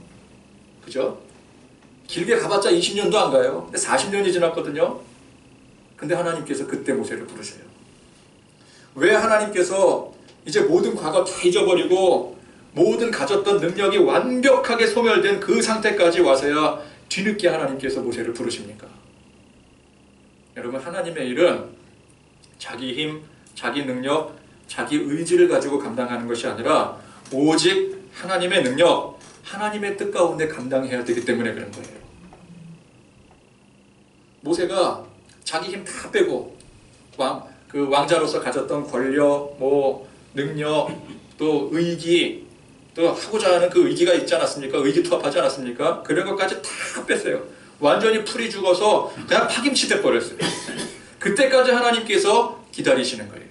그죠? 길게 가봤자 20년도 안 가요. 근데 40년이 지났거든요. 근데 하나님께서 그때 모세를 부르셔요. 왜 하나님께서 이제 모든 과거 다 잊어버리고 모든 가졌던 능력이 완벽하게 소멸된 그 상태까지 와서야 뒤늦게 하나님께서 모세를 부르십니까? 여러분, 하나님의 일은 자기 힘, 자기 능력, 자기 의지를 가지고 감당하는 것이 아니라 오직 하나님의 능력, 하나님의 뜻 가운데 감당해야 되기 때문에 그런 거예요. 모세가 자기 힘 다 빼고 그 왕자로서 가졌던 권력, 능력, 또 의기, 또 하고자 하는 그 의기가 있지 않았습니까? 의기투합하지 않았습니까? 그런 것까지 다 뺐어요. 완전히 풀이 죽어서 그냥 파김치 돼버렸어요. 그때까지 하나님께서 기다리시는 거예요.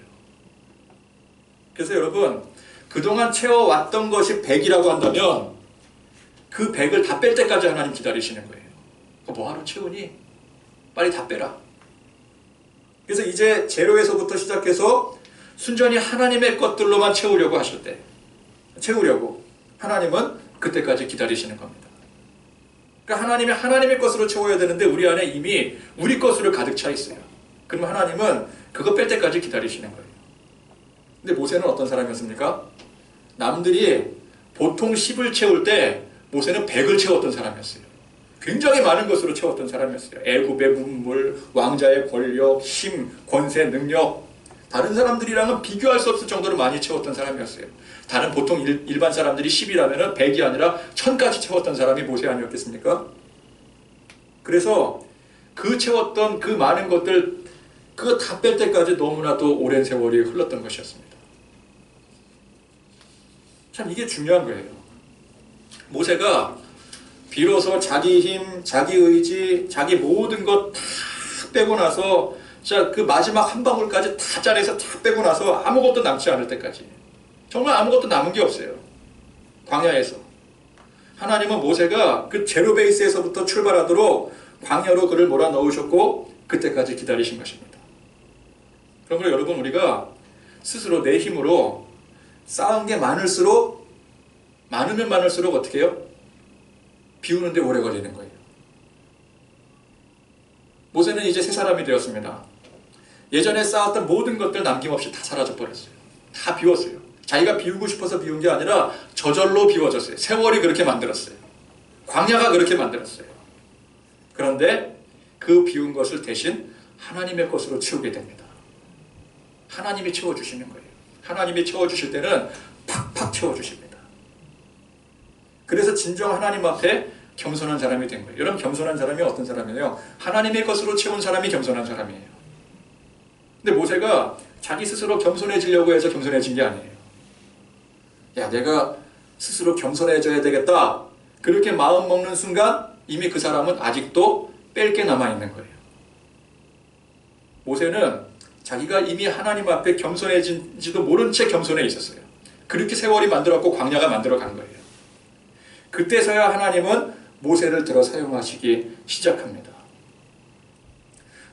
그래서 여러분, 그동안 채워왔던 것이 100이라고 한다면 그 100을 다 뺄 때까지 하나님 기다리시는 거예요. 뭐하러 채우니? 빨리 다 빼라. 그래서 이제 제로에서부터 시작해서 순전히 하나님의 것들로만 채우려고 하실 때, 채우려고 하나님은 그때까지 기다리시는 겁니다. 그러니까 하나님이 하나님의 것으로 채워야 되는데 우리 안에 이미 우리 것으로 가득 차 있어요. 그럼 하나님은 그거 뺄 때까지 기다리시는 거예요. 근데 모세는 어떤 사람이었습니까? 남들이 보통 10을 채울 때 모세는 100을 채웠던 사람이었어요. 굉장히 많은 것으로 채웠던 사람이었어요. 애굽의 문물, 왕자의 권력, 힘, 권세, 능력. 다른 사람들이랑은 비교할 수 없을 정도로 많이 채웠던 사람이었어요. 다른 보통 일반 사람들이 10이라면 100이 아니라 1000까지 채웠던 사람이 모세 아니었겠습니까? 그래서 그 채웠던 그 많은 것들 그거 다 뺄 때까지 너무나도 오랜 세월이 흘렀던 것이었습니다. 참 이게 중요한 거예요. 모세가 비로소 자기 힘, 자기 의지, 자기 모든 것 다 빼고 나서 자, 그 마지막 한 방울까지 다 짜내서 다 빼고 나서 아무것도 남지 않을 때까지 정말 아무것도 남은 게 없어요. 광야에서 하나님은 모세가 그 제로 베이스에서부터 출발하도록 광야로 그를 몰아넣으셨고 그때까지 기다리신 것입니다. 그러므로 여러분 우리가 스스로 내 힘으로 쌓은 게 많을수록 많으면 많을수록 어떻게 해요? 비우는데 오래 걸리는 거예요. 모세는 이제 새 사람이 되었습니다. 예전에 쌓았던 모든 것들 남김없이 다 사라져 버렸어요. 다 비웠어요. 자기가 비우고 싶어서 비운 게 아니라 저절로 비워졌어요. 세월이 그렇게 만들었어요. 광야가 그렇게 만들었어요. 그런데 그 비운 것을 대신 하나님의 것으로 채우게 됩니다. 하나님이 채워주시는 거예요. 하나님이 채워주실 때는 팍팍 채워주십니다. 그래서 진정 하나님 앞에 겸손한 사람이 된 거예요. 여러분 겸손한 사람이 어떤 사람이에요? 하나님의 것으로 채운 사람이 겸손한 사람이에요. 근데 모세가 자기 스스로 겸손해지려고 해서 겸손해진 게 아니에요. 야, 내가 스스로 겸손해져야 되겠다. 그렇게 마음 먹는 순간 이미 그 사람은 아직도 뺄 게 남아있는 거예요. 모세는 자기가 이미 하나님 앞에 겸손해진지도 모른 채 겸손해 있었어요. 그렇게 세월이 만들었고 광야가 만들어간 거예요. 그때서야 하나님은 모세를 들어 사용하시기 시작합니다.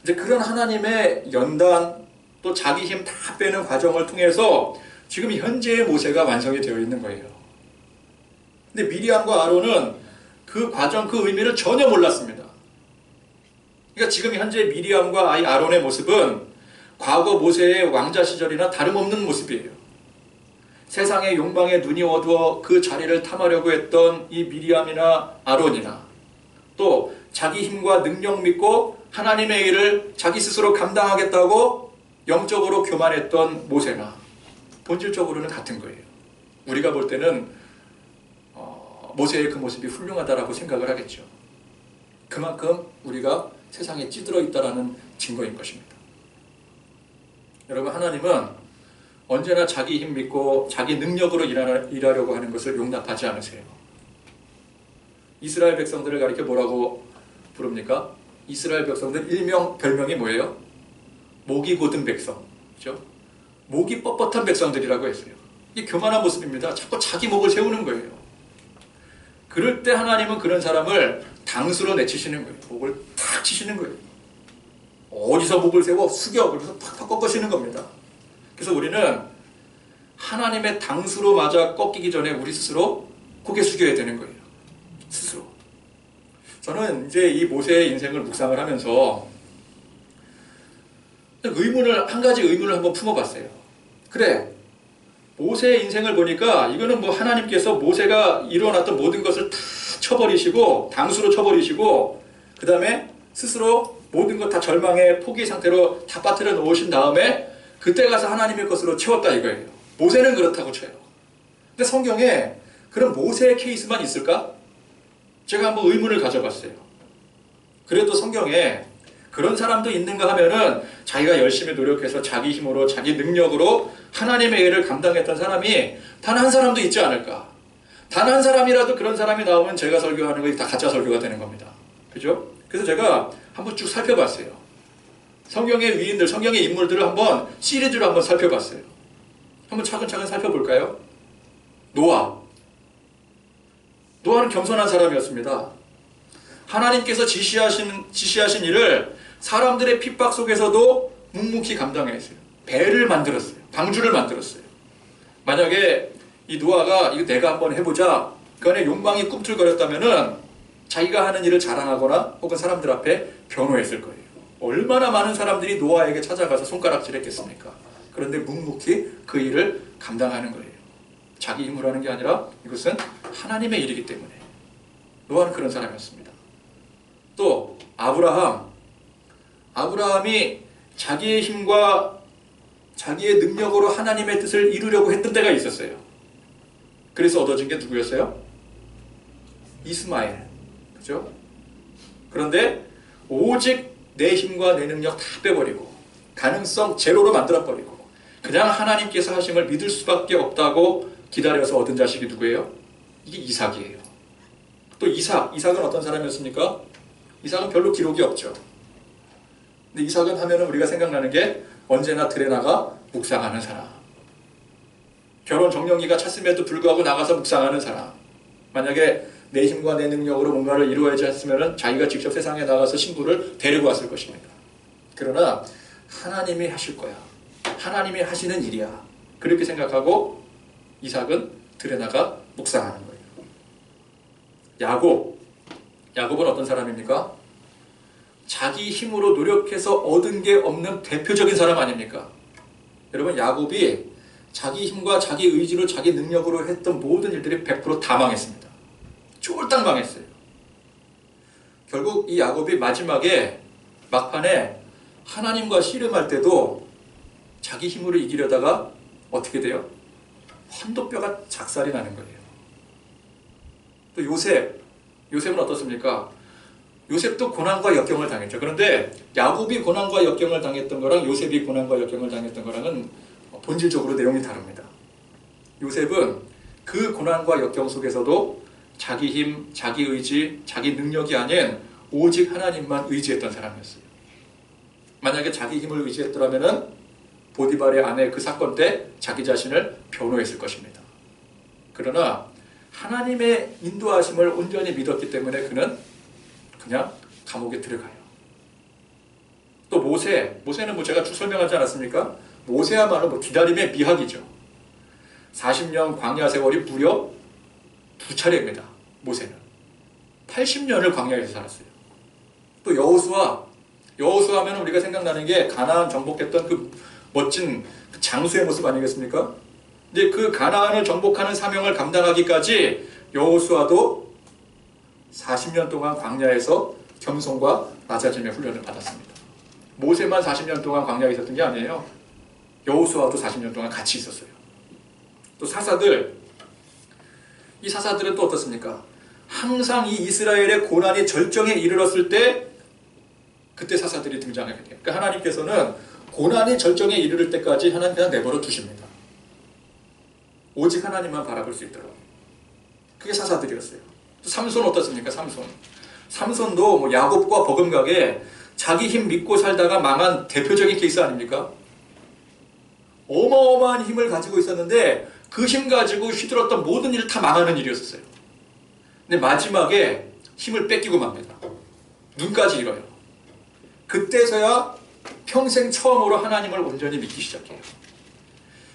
이제 그런 하나님의 연단 또 자기 힘 다 빼는 과정을 통해서 지금 현재의 모세가 완성이 되어 있는 거예요. 근데 미리암과 아론은 그 과정, 그 의미를 전혀 몰랐습니다. 그러니까 지금 현재 미리암과 아론의 모습은 과거 모세의 왕자 시절이나 다름없는 모습이에요. 세상의 욕망에 눈이 어두워 그 자리를 탐하려고 했던 이 미리암이나 아론이나 또 자기 힘과 능력 믿고 하나님의 일을 자기 스스로 감당하겠다고 영적으로 교만했던 모세나 본질적으로는 같은 거예요. 우리가 볼 때는 모세의 그 모습이 훌륭하다라고 생각을 하겠죠. 그만큼 우리가 세상에 찌들어 있다라는 증거인 것입니다. 여러분 하나님은 언제나 자기 힘 믿고 자기 능력으로 일하려고 하는 것을 용납하지 않으세요. 이스라엘 백성들을 가리켜 뭐라고 부릅니까? 이스라엘 백성들 별명이 뭐예요? 목이 곧은 백성. 그렇죠? 목이 뻣뻣한 백성들이라고 했어요. 이게 교만한 모습입니다. 자꾸 자기 목을 세우는 거예요. 그럴 때 하나님은 그런 사람을 당수로 내치시는 거예요. 목을 탁 치시는 거예요. 어디서 목을 세워? 숙여. 그래서 팍팍 꺾으시는 겁니다. 그래서 우리는 하나님의 당수로 맞아 꺾이기 전에 우리 스스로 고개 숙여야 되는 거예요. 스스로. 저는 이제 이 모세의 인생을 묵상을 하면서 한 가지 의문을 한번 품어봤어요. 그래, 모세의 인생을 보니까 이거는 뭐 하나님께서 모세가 일어났던 모든 것을 다 쳐버리시고 당수로 쳐버리시고 그 다음에 스스로 모든 것 다 절망의 포기 상태로 다 빠뜨려 놓으신 다음에 그때 가서 하나님의 것으로 채웠다 이거예요. 모세는 그렇다고 쳐요. 근데 성경에 그런 모세의 케이스만 있을까? 제가 한번 의문을 가져봤어요. 그래도 성경에 그런 사람도 있는가 하면은 자기가 열심히 노력해서 자기 힘으로 자기 능력으로 하나님의 일을 감당했던 사람이 단 한 사람도 있지 않을까? 단 한 사람이라도 그런 사람이 나오면 제가 설교하는 거 다 가짜 설교가 되는 겁니다. 그죠? 그래서 제가 한번 쭉 살펴봤어요. 성경의 위인들, 성경의 인물들을 한번 시리즈로 한번 살펴봤어요. 한번 차근차근 살펴볼까요? 노아는 겸손한 사람이었습니다. 하나님께서 지시하신 일을 사람들의 핍박 속에서도 묵묵히 감당했어요. 배를 만들었어요. 방주를 만들었어요. 만약에 이 노아가 이거 내가 한번 해보자 그 안에 욕망이 꿈틀거렸다면은 자기가 하는 일을 자랑하거나 혹은 사람들 앞에 변호했을 거예요. 얼마나 많은 사람들이 노아에게 찾아가서 손가락질 했겠습니까? 그런데 묵묵히 그 일을 감당하는 거예요. 자기 힘으로 하는 게 아니라 이것은 하나님의 일이기 때문에. 노아는 그런 사람이었습니다. 또 아브라함이 자기의 힘과 자기의 능력으로 하나님의 뜻을 이루려고 했던 때가 있었어요. 그래서 얻어진 게 누구였어요? 이스마엘. 그죠? 그런데 오직 내 힘과 내 능력 다 빼버리고 가능성 제로로 만들어버리고 그냥 하나님께서 하심을 믿을 수밖에 없다고 기다려서 얻은 자식이 누구예요? 이게 이삭이에요. 또 이삭은 어떤 사람이었습니까? 이삭은 별로 기록이 없죠. 근데 이삭은 하면은 우리가 생각나는 게 언제나 들에 나가 묵상하는 사람. 결혼 정년기가 찼음에도 불구하고 나가서 묵상하는 사람. 만약에 내 힘과 내 능력으로 뭔가를 이루어야지 했으면 자기가 직접 세상에 나가서 신부를 데리고 왔을 것입니다. 그러나 하나님이 하실 거야. 하나님이 하시는 일이야. 그렇게 생각하고 이삭은 들에 나가 묵상하는 거예요. 야곱은 어떤 사람입니까? 자기 힘으로 노력해서 얻은 게 없는 대표적인 사람 아닙니까? 여러분, 야곱이 자기 힘과 자기 의지로 자기 능력으로 했던 모든 일들이 100% 다 망했습니다. 쫄딱 망했어요. 결국 이 야곱이 마지막에 막판에 하나님과 씨름할 때도 자기 힘으로 이기려다가 어떻게 돼요? 환도뼈가 작살이 나는 거예요. 또 요셉은 어떻습니까? 요셉도 고난과 역경을 당했죠. 그런데 야곱이 고난과 역경을 당했던 거랑 요셉이 고난과 역경을 당했던 거랑은 본질적으로 내용이 다릅니다. 요셉은 그 고난과 역경 속에서도 자기 힘, 자기 의지, 자기 능력이 아닌 오직 하나님만 의지했던 사람이었어요. 만약에 자기 힘을 의지했더라면 보디발의 아내 그 사건 때 자기 자신을 변호했을 것입니다. 그러나 하나님의 인도하심을 온전히 믿었기 때문에 그는 그냥 감옥에 들어가요. 또 모세는 제가 쭉 설명하지 않았습니까? 모세야말로 기다림의 미학이죠. 40년 광야 세월이 무려 2차례입니다. 모세는 80년을 광야에서 살았어요. 또 여호수아면 우리가 생각나는 게 가나안 정복했던 그 멋진 장수의 모습 아니겠습니까? 근데 그 가나안을 정복하는 사명을 감당하기까지 여호수아도 40년 동안 광야에서 겸손과 낮아짐의 훈련을 받았습니다. 모세만 40년 동안 광야에 있었던 게 아니에요. 여호수아도 40년 동안 같이 있었어요. 또 이 사사들은 또 어떻습니까? 항상 이 이스라엘의 고난이 절정에 이르렀을 때 그때 사사들이 등장하게 돼요. 그러니까 하나님께서는 고난이 절정에 이르를 때까지 하나님 그냥 내버려 두십니다. 오직 하나님만 바라볼 수 있도록. 그게 사사들이었어요. 또 삼손 어떻습니까? 삼손도 야곱과 버금가게 자기 힘 믿고 살다가 망한 대표적인 케이스 아닙니까? 어마어마한 힘을 가지고 있었는데 그 힘 가지고 휘둘렀던 모든 일을 다 망하는 일이었어요. 근데 마지막에 힘을 뺏기고 맙니다. 눈까지 잃어요. 그때서야 평생 처음으로 하나님을 온전히 믿기 시작해요.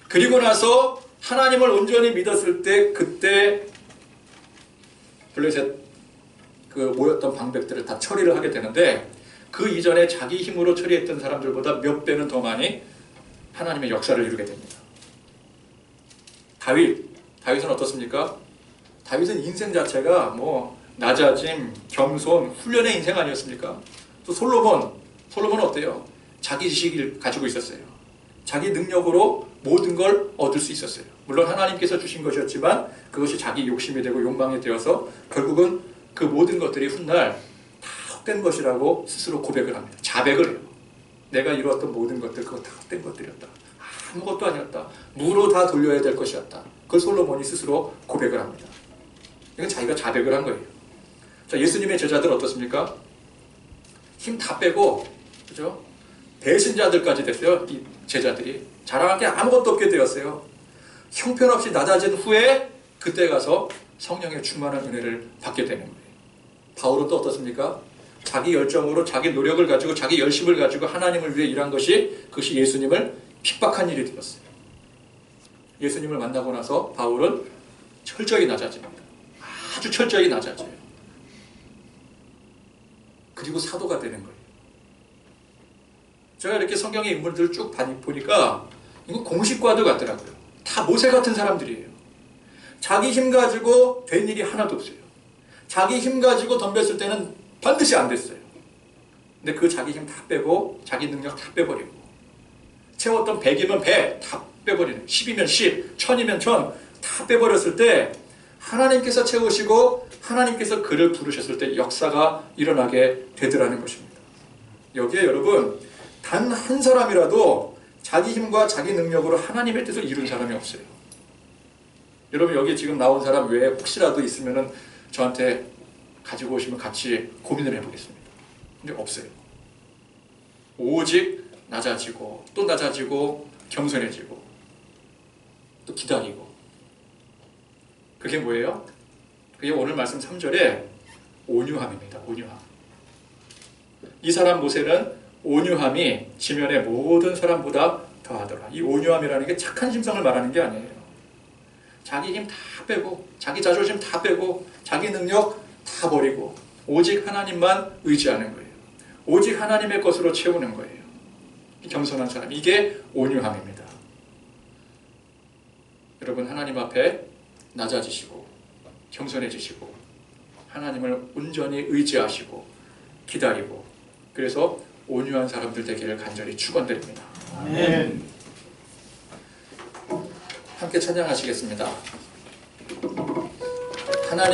그리고 나서 하나님을 온전히 믿었을 때 그때 블레셋 모였던 방백들을 다 처리를 하게 되는데 그 이전에 자기 힘으로 처리했던 사람들보다 몇 배는 더 많이 하나님의 역사를 이루게 됩니다. 다윗은 어떻습니까? 다윗은 인생 자체가 낮아짐, 겸손, 훈련의 인생 아니었습니까? 또 솔로몬은 어때요? 자기 지식을 가지고 있었어요. 자기 능력으로 모든 걸 얻을 수 있었어요. 물론 하나님께서 주신 것이었지만 그것이 자기 욕심이 되고 욕망이 되어서 결국은 그 모든 것들이 훗날 다 헛된 것이라고 스스로 고백을 합니다. 자백을 해요. 내가 이루었던 모든 것들 그거 다 헛된 것들이었다. 아무것도 아니었다. 무로 다 돌려야 될 것이었다. 그걸 솔로몬이 스스로 고백을 합니다. 이건 자기가 자백을 한 거예요. 자, 예수님의 제자들 어떻습니까? 힘 다 빼고, 그죠? 배신자들까지 됐어요. 이 제자들이. 자랑할 게 아무것도 없게 되었어요. 형편없이 낮아진 후에 그때 가서 성령의 충만한 은혜를 받게 되는 거예요. 바울은 또 어떻습니까? 자기 열정으로 자기 노력을 가지고 자기 열심을 가지고 하나님을 위해 일한 그것이 예수님을 핍박한 일이 되었어요. 예수님을 만나고 나서 바울은 철저히 낮아집니다. 아주 철저히 낮아져요. 그리고 사도가 되는 거예요. 제가 이렇게 성경의 인물들을 쭉 보니까 이거 공식과도 같더라고요. 다 모세 같은 사람들이에요. 자기 힘 가지고 된 일이 하나도 없어요. 자기 힘 가지고 덤볐을 때는 반드시 안 됐어요. 근데 그 자기 힘 다 빼고 자기 능력 다 빼버리고 채웠던 100이면 100 다 빼버리는 10이면 10, 1000이면 1000 다 빼버렸을 때 하나님께서 채우시고 하나님께서 그를 부르셨을 때 역사가 일어나게 되더라는 것입니다. 여기에 여러분 단 한 사람이라도 자기 힘과 자기 능력으로 하나님의 뜻을 이룬 사람이 없어요. 여러분 여기 지금 나온 사람 외에 혹시라도 있으면 저한테 가지고 오시면 같이 고민을 해보겠습니다. 근데 없어요. 오직 낮아지고 또 낮아지고 겸손해지고 또 기다리고. 그게 뭐예요? 그게 오늘 말씀 3절에 온유함입니다. 온유함. 이 사람 모세는 온유함이 지면의 모든 사람보다 더하더라. 이 온유함이라는 게 착한 심성을 말하는 게 아니에요. 자기 힘 다 빼고 자기 자존심 다 빼고 자기 능력 다 버리고 오직 하나님만 의지하는 거예요. 오직 하나님의 것으로 채우는 거예요. 겸손한 사람, 이게 온유함입니다. 여러분 하나님 앞에 낮아지시고 겸손해지시고 하나님을 온전히 의지하시고 기다리고 그래서 온유한 사람들 되기를 간절히 축원드립니다. 아멘. 함께 찬양하시겠습니다. 하나님